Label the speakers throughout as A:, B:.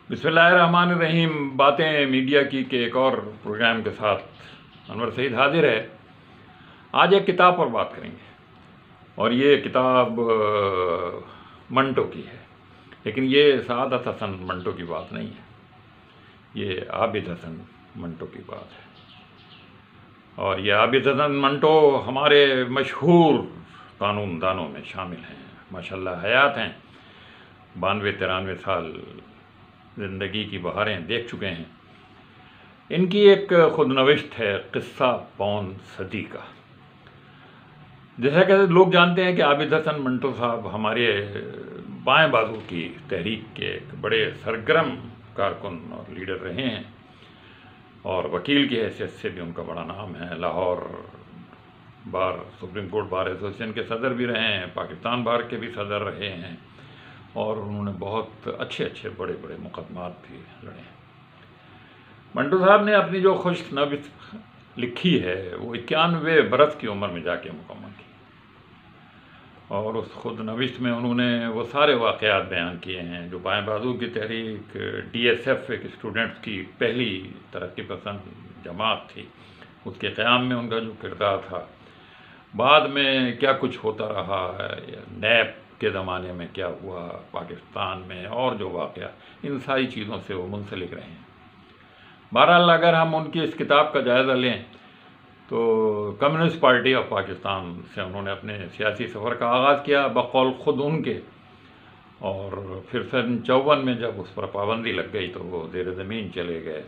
A: بسم اللہ الرحمن الرحیم۔ باتیں میڈیا کی کے ایک اور پروگرام کے ساتھ انور سعید حاضر ہے۔ آج ایک کتاب پر بات کریں گے، اور یہ کتاب منٹو کی ہے، لیکن یہ سعادت حسن منٹو کی بات نہیں ہے، یہ عابد حسن منٹو کی بات ہے۔ اور یہ عابد حسن منٹو ہمارے مشہور قانون دانوں میں شامل ہیں، ماشاءاللہ حیات ہیں، 92-93 سال زندگی کی بہاریں دیکھ چکے ہیں۔ ان کی ایک خود نوشت ہے قصہ پون صدی کا۔ جیسا کہ لوگ جانتے ہیں کہ عابد حسن منٹو صاحب ہمارے بائیں بازو کی تحریک کے ایک بڑے سرگرم کارکن اور لیڈر رہے ہیں، اور وکیل کی حیثیت سے بھی ان کا بڑا نام ہے۔ Lahore supreme court bar association کے صدر بھی رہے ہیں، پاکستان بار کے بھی صدر رہے ہیں، اور انہوں نے بہت اچھے بڑے مقدمات بھی لڑے ہیں۔ منٹو صاحب نے اپنی جو خوش نوشت لکھی ہے وہ 91 برس کی عمر میں جا کے مکمل کی، اور اس خود نوشت میں انہوں نے وہ سارے واقعات بیان کیے ہیں جو بائیں بازو کی تحریک، ڈی ایس ایف ایک اسٹوڈنٹس کی پہلی ترقی پسند جماعت تھی، اس کے قیام میں ان کا جو کردار تھا، بعد میں کیا کچھ ہوتا رہا ہے، نیب کے زمانے میں کیا ہوا پاکستان میں، اور جو واقعہ، ان ساری چیزوں سے وہ منسلک رہے ہیں۔ بہرحال اگر ہم ان کی اس کتاب کا جائزہ لیں تو کمیونسٹ پارٹی آف پاکستان سے انہوں نے اپنے سیاسی سفر کا آغاز کیا بقول خود ان کے، اور پھر سن 54 میں جب اس پر پابندی لگ گئی تو وہ زیر زمین چلے گئے،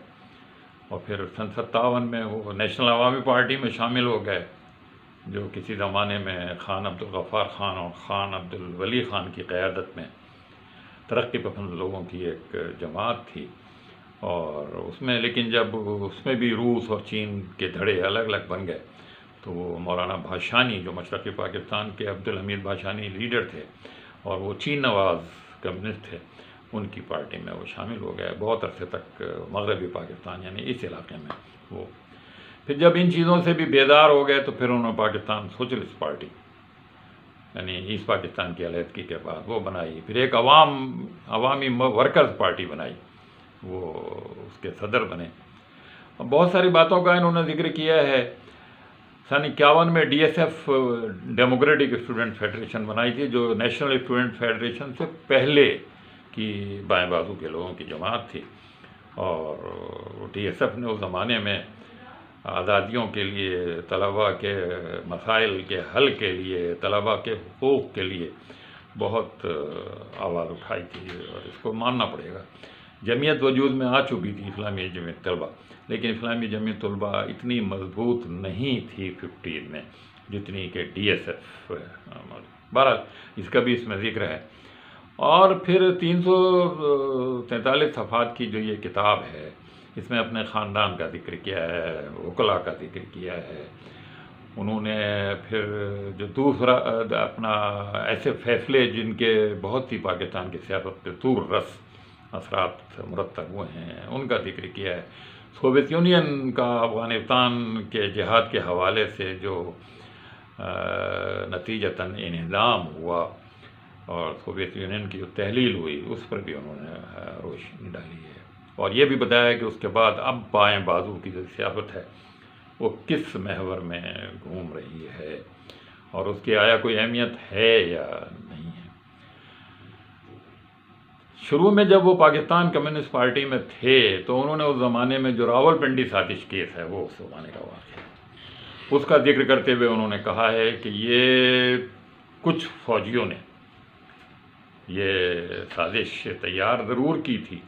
A: اور پھر سن 57 میں وہ نیشنل عوامی پارٹی میں شامل ہو گئے، جو کسی زمانے میں خان عبدالغفار خان اور خان عبدالولی خان کی قیادت میں ترقی پسند لوگوں کی ایک جماعت تھی۔ اور اس میں لیکن جب اس میں بھی روس اور چین کے دھڑے الگ الگ بن گئے تو وہ مولانا بھاشانی جو مشرقی پاکستان کے عبدالحمید بھاشانی لیڈر تھے، اور وہ چین نواز کمیونسٹ تھے، ان کی پارٹی میں وہ شامل ہو گئے بہت عرصے تک مغربی پاکستان یعنی اس علاقے میں وہ۔ پھر جب ان چیزوں سے بھی بیدار ہو گئے تو پھر انہوں نے پاکستان سوشلسٹ پارٹی یعنی ایسٹ پاکستان کی علیحدگی کے بعد وہ بنائی، پھر ایک عوامی ورکرز پارٹی بنائی، وہ اس کے صدر بنے۔ بہت ساری باتوں کا انہوں نے ذکر کیا ہے۔ سن 51 میں D S F Democratic Student Federation بنائی تھی، جو نیشنل اسٹوڈنٹ فیڈریشن سے پہلے کی بائیں بازو کے لوگوں کی جماعت تھی، اور ڈی ایس ایف نے اس زمانے میں آزادیوں کے لیے، طلباء کے مسائل کے حل کے لیے، طلباء کے حقوق کے لیے بہت آواز اٹھائی تھی، اور اس کو ماننا پڑے گا۔ جمعیت وجود میں آ چکی تھی اسلامی جمعیت طلبہ، لیکن اسلامی جمعیت طلبہ اتنی مضبوط نہیں تھی 50 میں جتنی کہ ڈی ایس ایف۔ بہرحال اس کا بھی اس میں ذکر ہے۔ اور پھر 343 صفحات کی جو یہ کتاب ہے، اس میں اپنے خاندان کا ذکر کیا ہے، وکلاء کا ذکر کیا ہے۔ انہوں نے پھر جو دوسرا اپنا ایسے فیصلے جن کے بہت سی پاکستان کی سیاست پہ دور رس اثرات مرتب ہوئے ہیں، ان کا ذکر کیا ہے۔ سوویت یونین کا افغانستان کے جہاد کے حوالے سے جو نتیجتاً انہدام ہوا، اور سوویت یونین کی جو تحلیل ہوئی، اس پر بھی انہوں نے روشنی ڈالی ہے، اور یہ بھی بتایا کہ اس کے بعد اب بائیں بازو کی جو سیاست ہے وہ کس محور میں گھوم رہی ہے، اور اس کی آیا کوئی اہمیت ہے یا نہیں ہے۔ شروع میں جب وہ پاکستان کمیونسٹ پارٹی میں تھے تو انہوں نے اس زمانے میں جو راول پنڈی سازش کیس ہے، وہ اس زمانے کا واقعہ ہے، اس کا ذکر کرتے ہوئے انہوں نے کہا ہے کہ یہ کچھ فوجیوں نے یہ سازش تیار ضرور کی تھی،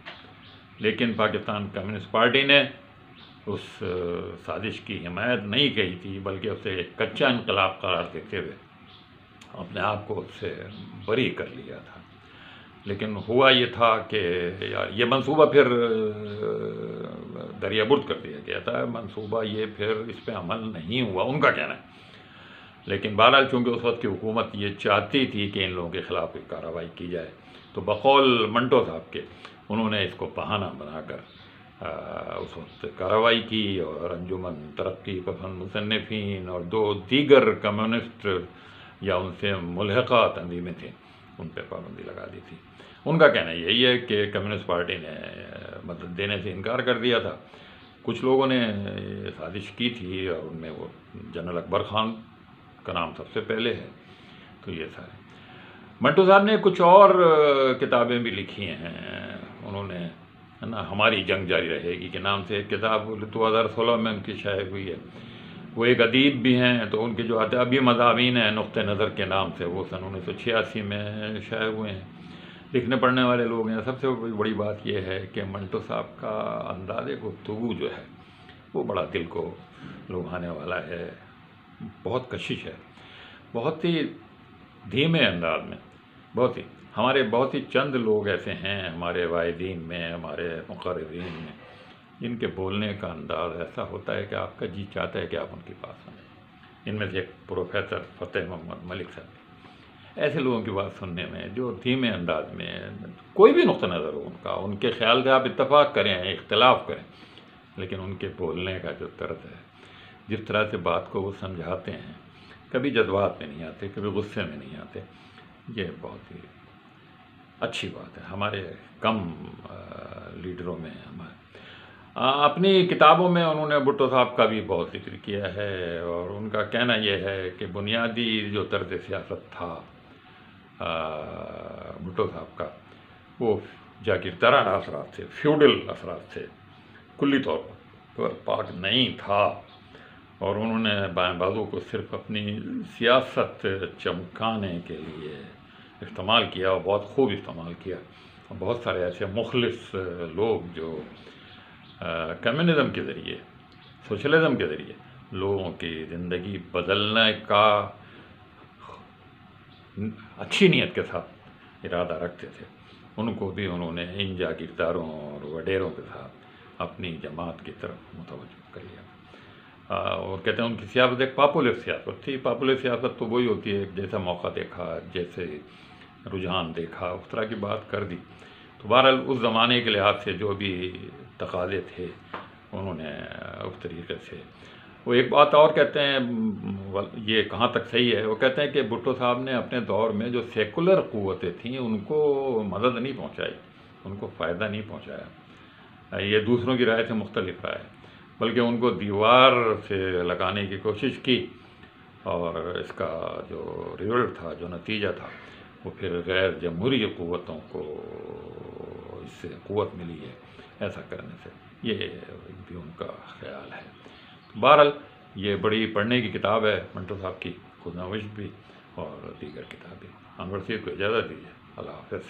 A: لیکن پاکستان کمیونسٹ پارٹی نے اس سازش کی حمایت نہیں کی تھی، بلکہ اسے ایک کچا انقلاب قرار دیتے ہوئے اپنے آپ کو اس سے بری کر لیا تھا۔ لیکن ہوا یہ تھا کہ یار یہ منصوبہ پھر دریا برد کر دیا گیا تھا، منصوبہ یہ پھر اس پہ عمل نہیں ہوا، ان کا کہنا ہے۔ لیکن بہرحال چونکہ اس وقت کی حکومت یہ چاہتی تھی کہ ان لوگوں کے خلاف ایک کارروائی کی جائے، تو بقول منٹو صاحب کے انہوں نے اس کو بہانہ بنا کر اس وقت کارروائی کی، اور انجمن ترقی پسند مصنفین اور 2 دیگر کمیونسٹ یا ان سے ملحقہ تنظیمیں تھیں، ان پہ پابندی لگا دی تھی۔ ان کا کہنا یہی ہے کہ کمیونسٹ پارٹی نے مدد دینے سے انکار کر دیا تھا. کچھ لوگوں نے سازش کی تھی اور ان میں وہ جنرل اکبر خان کا نام سب سے پہلے ہے. تو یہ سارے منٹو صاحب نے کچھ اور کتابیں بھی لکھی ہیں. انہوں نے نا ہماری جنگ جاری رہے گی کے نام سے ایک کتاب 2016 میں ان کی شائع ہوئی ہے. وہ ایک ادیب بھی ہیں, تو ان کے جو ادبی مضامین ہیں نقطہ نظر کے نام سے, وہ سن 1986 میں شائع ہوئے ہیں. لکھنے پڑھنے والے لوگ ہیں. سب سے بڑی بات یہ ہے کہ منٹو صاحب کا انداز گفتگو جو ہے وہ بڑا دل کو لبھانے والا ہے. بہت کشش ہے, بہت ہی دھیمے انداز میں. ہمارے بہت ہی چند لوگ ایسے ہیں ہمارے واعظین میں, ہمارے مقررین میں, جن کے بولنے کا انداز ایسا ہوتا ہے کہ آپ کا جی چاہتا ہے کہ آپ ان کی بات سنیں. ان میں سے ایک پروفیسر فتح محمد ملک صاحب, ایسے لوگوں کی بات سننے میں جو دھیمے انداز میں کوئی بھی نقطہ نظر ہو ان کا, ان کے خیال سے آپ اتفاق کریں اختلاف کریں, لیکن ان کے بولنے کا جو طرز ہے, جس طرح سے بات کو وہ سمجھاتے ہیں, کبھی جذبات میں نہیں آتے, کبھی غصے میں نہیں آتے, یہ بہت ہی اچھی بات ہے. ہمارے کم لیڈروں میں اپنی کتابوں میں انہوں نے بھٹو صاحب کا بھی بہت ذکر کیا ہے, اور ان کا کہنا یہ ہے کہ بنیادی جو طرز سیاست تھا بھٹو صاحب کا, وہ جاگیردارانہ اثرات سے, فیوڈل اثرات سے کلی طور پر پاک نہیں تھا. اور انہوں نے بائیں بازو کو صرف اپنی سیاست چمکانے کے لیے استعمال کیا, اور بہت خوب استعمال کیا. اور بہت سارے ایسے مخلص لوگ جو کمیونزم کے ذریعے, سوشلزم کے ذریعے لوگوں کی زندگی بدلنے کا اچھی نیت کے ساتھ ارادہ رکھتے تھے, ان کو بھی انہوں نے ان جاگیرداروں اور وڈیروں کے ساتھ اپنی جماعت کی طرف متوجہ کر لیا. اور کہتے ہیں ان کی سیاست ایک پاپولر سیاست تھی. پاپولر سیاست تو وہی ہوتی ہے جیسا موقع دیکھا, جیسے رجحان دیکھا, اس طرح کی بات کر دی. تو بہرحال اس زمانے کے لحاظ سے جو بھی تقاضے تھے انہوں نے اس طریقے سے. وہ ایک بات اور کہتے ہیں, یہ کہاں تک صحیح ہے, وہ کہتے ہیں کہ بھٹو صاحب نے اپنے دور میں جو سیکولر قوتیں تھیں ان کو مدد نہیں پہنچائی, ان کو فائدہ نہیں پہنچایا. یہ دوسروں کی رائے سے مختلف رائے, بلکہ ان کو دیوار سے لگانے کی کوشش کی, اور اس کا جو ریزلٹ تھا, جو نتیجہ تھا, وہ پھر غیر جمہوری قوتوں کو اس سے قوت ملی ہے ایسا کرنے سے. یہ بھی ان کا خیال ہے. بہرحال یہ بڑی پڑھنے کی کتاب ہے منٹو صاحب کی, خود نوشت بھی اور دیگر کتابیں. انور سید کو اجازت دیجیے. اللہ حافظ.